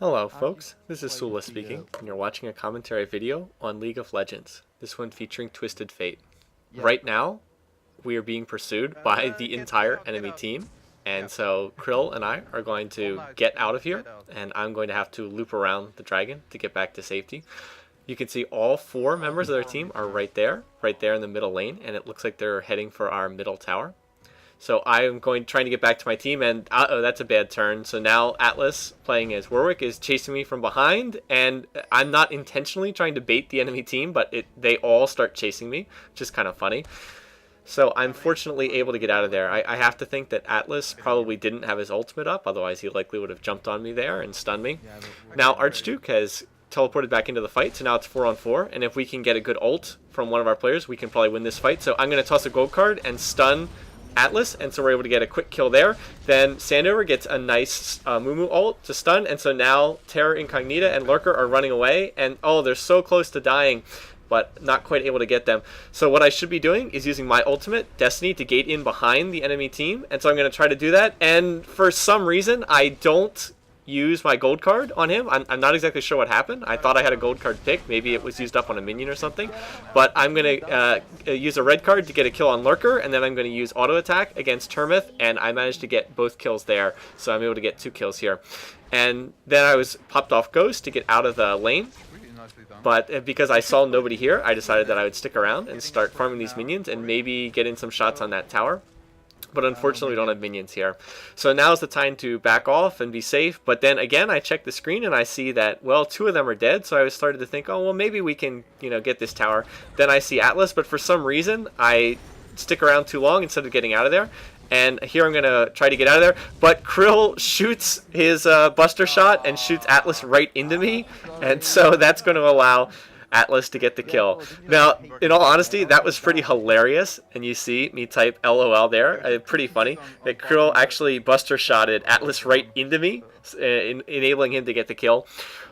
Hello folks, this is Sula speaking, and you're watching a commentary video on League of Legends, this one featuring Twisted Fate. Right now, we are being pursued by the entire enemy team, and so Krill and I are going to get out of here, and I'm going to have to loop around the dragon to get back to safety. You can see all four members of their team are right there in the middle lane, and it looks like they're heading for our middle tower. So I am trying to get back to my team, and oh, that's a bad turn. So now Atlas, playing as Warwick, is chasing me from behind, and I'm not intentionally trying to bait the enemy team, but they all start chasing me, which is kind of funny. So I'm fortunately able to get out of there. I have to think that Atlas probably didn't have his ultimate up, otherwise he likely would have jumped on me there and stunned me. Now Archduke has teleported back into the fight, so now it's 4-on-4, and if we can get a good ult from one of our players, we can probably win this fight. So I'm going to toss a gold card and stun Atlas, and so we're able to get a quick kill there. Then Sandover gets a nice Moo ult to stun, and so now Terror Incognita and Lurker are running away, and oh, they're so close to dying, but not quite able to get them. So what I should be doing is using my ultimate, Destiny, to gate in behind the enemy team, and so I'm going to try to do that, and for some reason, I don't use my gold card on him. I'm not exactly sure what happened. I thought I had a gold card pick. Maybe it was used up on a minion or something. But I'm going to use a red card to get a kill on Lurker, and then I'm going to use auto attack against Termith, and I managed to get both kills there. So I'm able to get 2 kills here. And then I was popped off Ghost to get out of the lane. But because I saw nobody here, I decided that I would stick around and start farming these minions and maybe get in some shots on that tower. But unfortunately, we don't have minions here. So now's the time to back off and be safe. But then again, I check the screen and I see that, well, 2 of them are dead. So I was started to think, oh, well, maybe we can, get this tower. Then I see Atlas, but for some reason, I stick around too long instead of getting out of there. And here I'm going to try to get out of there. But Krill shoots his buster shot and shoots Atlas right into me. And so that's going to allow Atlas to get the kill. Now, in all honesty, that was pretty hilarious, and you see me type LOL there. Pretty funny that Krill actually buster shotted Atlas right into me, enabling him to get the kill.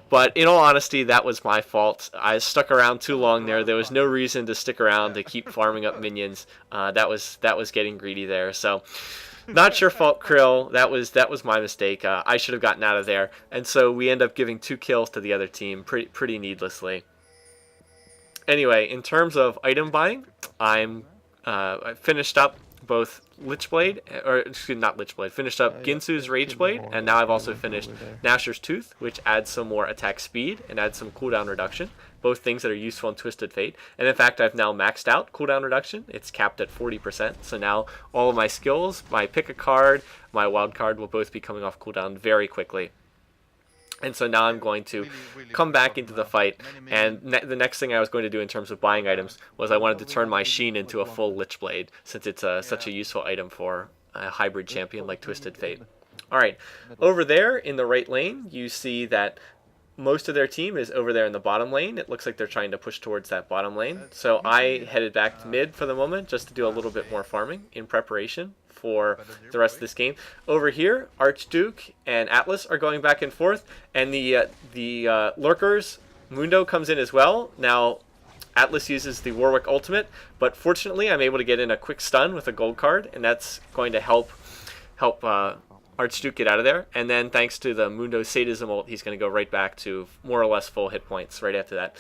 But in all honesty, that was my fault. I stuck around too long there. There was no reason to stick around to keep farming up minions. That was getting greedy there. So, not your fault, Krill. That was my mistake. I should have gotten out of there. And so we end up giving 2 kills to the other team pretty needlessly. Anyway, in terms of item buying, I finished up both Lichblade, or excuse me, not Lichblade, finished up Ginsu's Rageblade, and now I've also finished Nashor's Tooth, which adds some more attack speed and adds some cooldown reduction, both things that are useful in Twisted Fate. And in fact, I've now maxed out cooldown reduction. It's capped at 40%, so now all of my skills, my pick a card, my wild card will both be coming off cooldown very quickly. And so now I'm going to come back into the fight, and the next thing I was going to do in terms of buying items was I wanted to turn my Sheen into a full Lich Blade, since it's such a useful item for a hybrid champion like Twisted Fate. Alright, over there in the right lane, you see that most of their team is over there in the bottom lane. It looks like they're trying to push towards that bottom lane. So I headed back to mid for the moment just to do a little bit more farming in preparation for the rest of this game. Over here, Archduke and Atlas are going back and forth, and the lurkers, Mundo comes in as well. Now, Atlas uses the Warwick ultimate, but fortunately, I'm able to get in a quick stun with a gold card, and that's going to help Archduke get out of there. And then thanks to the Mundo Sadism ult, he's going to go right back to more or less full hit points right after that.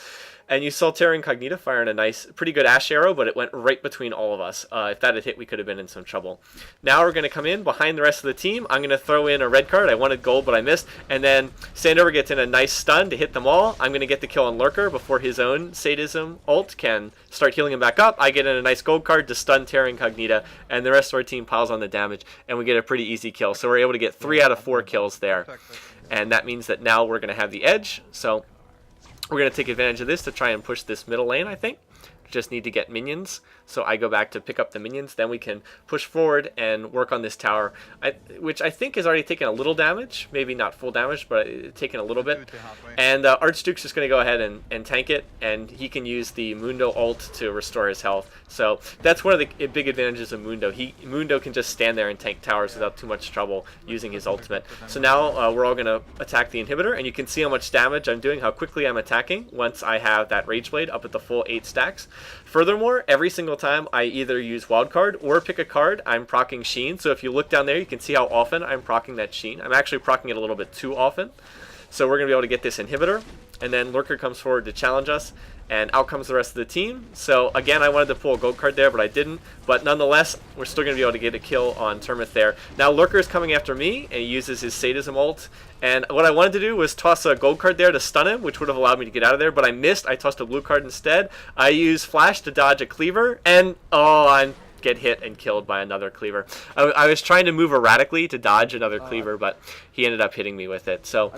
And you saw Terra Incognita firing a nice, pretty good Ash arrow, but it went right between all of us. If that had hit, we could have been in some trouble. Now we're going to come in behind the rest of the team. I'm going to throw in a red card. I wanted gold, but I missed. And then Sandover gets in a nice stun to hit them all. I'm going to get the kill on Lurker before his own Sadism ult can start healing him back up. I get in a nice gold card to stun Terra Incognita, and the rest of our team piles on the damage, and we get a pretty easy kill. So we're able to get 3 out of 4 kills there. And that means that now we're going to have the edge. So we're going to take advantage of this to try and push this middle lane, I think. Just need to get minions. So I go back to pick up the minions. Then we can push forward and work on this tower, which I think has already taken a little damage. Maybe not full damage, but it's taken a little bit. And Archduke's just going to go ahead and tank it. And he can use the Mundo ult to restore his health. So that's one of the big advantages of Mundo. Mundo can just stand there and tank towers without too much trouble using his ultimate. So now we're all going to attack the inhibitor. And you can see how much damage I'm doing, how quickly I'm attacking once I have that Rageblade up at the full 8 stacks. Furthermore, every single time I either use wildcard or pick a card, I'm proccing Sheen. So if you look down there, you can see how often I'm proccing that Sheen. I'm actually proccing it a little bit too often. So we're going to be able to get this inhibitor, and then Lurker comes forward to challenge us, and out comes the rest of the team. So again, I wanted to pull a gold card there, but I didn't. But nonetheless, we're still going to be able to get a kill on Termith there. Now Lurker is coming after me, and he uses his Sadism ult. And what I wanted to do was toss a gold card there to stun him, which would have allowed me to get out of there, but I missed. I tossed a blue card instead. I used Flash to dodge a cleaver, and I get hit and killed by another cleaver. I was trying to move erratically to dodge another cleaver, but he ended up hitting me with it. So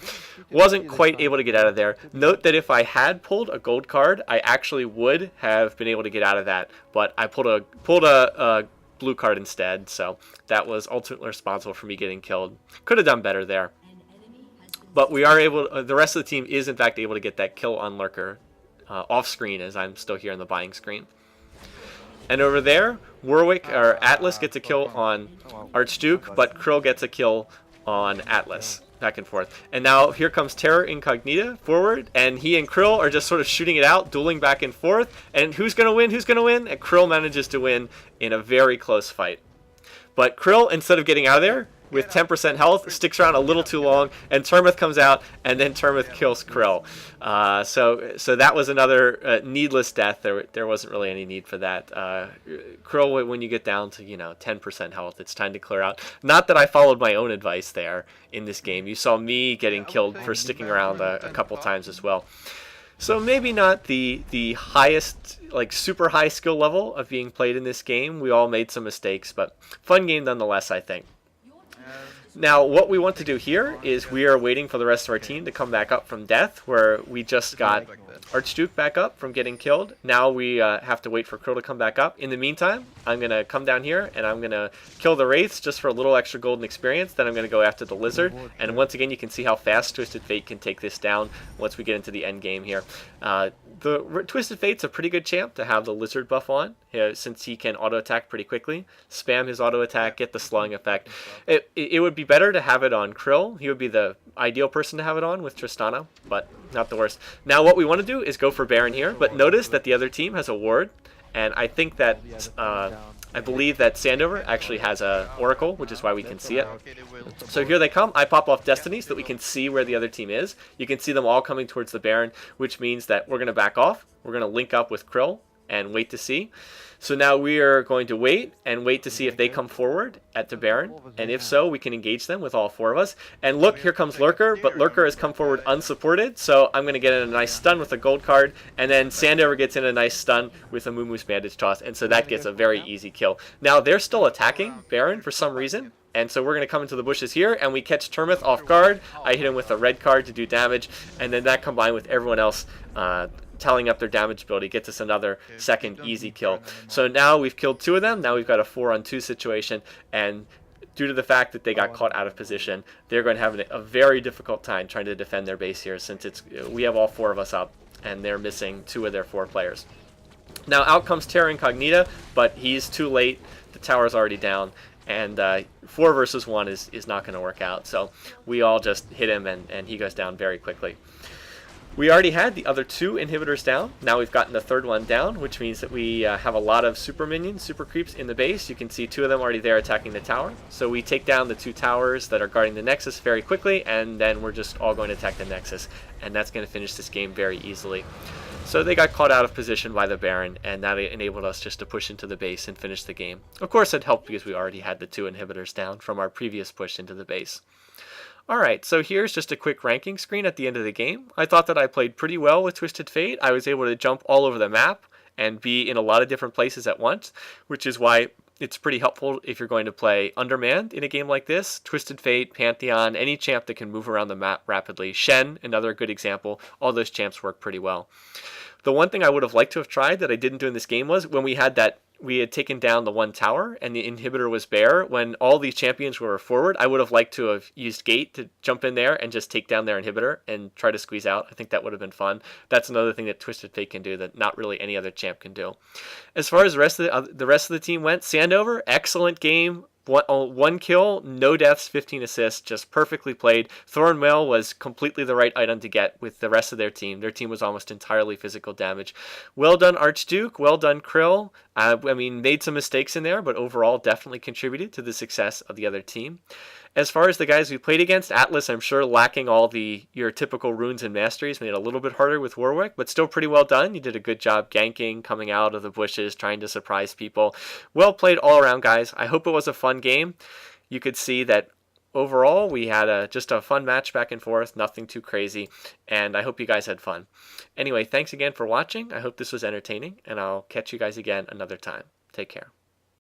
wasn't quite able to get out of there. Note that if I had pulled a gold card, I actually would have been able to get out of that, but I pulled a blue card instead, so that was ultimately responsible for me getting killed. Could have done better there. But we are able, the rest of the team is in fact able to get that kill on Lurker off screen as I'm still here on the buying screen. And over there, Warwick or Atlas gets a kill on Archduke, but Krill gets a kill on Atlas. Back and forth. And now here comes Terror Incognita forward, and he and Krill are just sort of shooting it out, dueling back and forth. And who's going to win? Who's going to win? And Krill manages to win in a very close fight. But Krill, instead of getting out of there with 10% health, sticks around a little too long, and Termith comes out, and then Termith kills Krill. So that was another needless death. There wasn't really any need for that. Krill, when you get down to 10% health, it's time to clear out. Not that I followed my own advice there in this game. You saw me getting killed for sticking around a couple times as well. So maybe not the highest, like super high skill level of being played in this game. We all made some mistakes, but fun game nonetheless, I think. Now, what we want to do here is we are waiting for the rest of our team to come back up from death, where we just got Archduke back up from getting killed. Now we have to wait for Krill to come back up. In the meantime, I'm going to come down here, and I'm going to kill the Wraiths just for a little extra golden experience. Then I'm going to go after the Lizard. And once again, you can see how fast Twisted Fate can take this down once we get into the end game here. The Twisted Fate's a pretty good champ to have the Lizard buff on, since he can auto-attack pretty quickly. Spam his auto-attack, get the slowing effect. It would be better to have it on Krill. He would be the ideal person to have it on with Tristana, but not the worst. Now what we want to do is go for Baron here, but notice that the other team has a ward, and I think that I believe that Sandover actually has a Oracle, which is why we can see it. So here they come. I pop off Destiny so that we can see where the other team is. You can see them all coming towards the Baron, which means that we're going to back off. We're going to link up with Krill and wait to see. So now we are going to wait to see if they come forward at the Baron. And if so, we can engage them with all four of us. And look, here comes Lurker, but Lurker has come forward unsupported. So I'm going to get in a nice stun with a gold card. And then Sandover gets in a nice stun with a Moomoo's Bandage Toss. And so that gets a very easy kill. Now they're still attacking Baron for some reason. And so we're going to come into the bushes here, and we catch Termith off guard. I hit him with a red card to do damage, and then that combined with everyone else tallying up their damage ability gets us another second easy kill. So now we've killed two of them. Now we've got a 4-on-2 situation, and due to the fact that they got caught out of position, they're going to have a very difficult time trying to defend their base here, since we have all four of us up, and they're missing 2 of their 4 players. Now out comes Terra Incognita, but he's too late. The tower's already down. And 4 versus 1 is not going to work out. So we all just hit him, and he goes down very quickly. We already had the other 2 inhibitors down. Now we've gotten the 3rd one down, which means that we have a lot of super minions, super creeps in the base. You can see 2 of them already there attacking the tower. So we take down the 2 towers that are guarding the Nexus very quickly, and then we're just all going to attack the Nexus. And that's going to finish this game very easily. So they got caught out of position by the Baron, and that enabled us just to push into the base and finish the game. Of course, it helped because we already had the 2 inhibitors down from our previous push into the base. Alright, so here's just a quick ranking screen at the end of the game. I thought that I played pretty well with Twisted Fate. I was able to jump all over the map and be in a lot of different places at once, which is why it's pretty helpful if you're going to play Undermanned in a game like this. Twisted Fate, Pantheon, any champ that can move around the map rapidly. Shen, another good example. All those champs work pretty well. The one thing I would have liked to have tried that I didn't do in this game was when we had taken down the 1 tower and the inhibitor was bare, when all these champions were forward, I would have liked to have used Gate to jump in there and just take down their inhibitor and try to squeeze out. I think that would have been fun. That's another thing that Twisted Fate can do that not really any other champ can do. As far as the rest of the team went, Sandover, excellent game. 1 kill, no deaths, 15 assists, just perfectly played. Thornmail was completely the right item to get with the rest of their team. Their team was almost entirely physical damage. Well done, Archduke. Well done, Krill. I mean, made some mistakes in there, but overall definitely contributed to the success of the other team. As far as the guys we played against, Atlas, I'm sure lacking all your typical runes and masteries, made it a little bit harder with Warwick, but still pretty well done. You did a good job ganking, coming out of the bushes, trying to surprise people. Well played all around, guys. I hope it was a fun game. You could see that overall we had just a fun match back and forth, nothing too crazy, and I hope you guys had fun. Anyway, thanks again for watching. I hope this was entertaining, and I'll catch you guys again another time. Take care.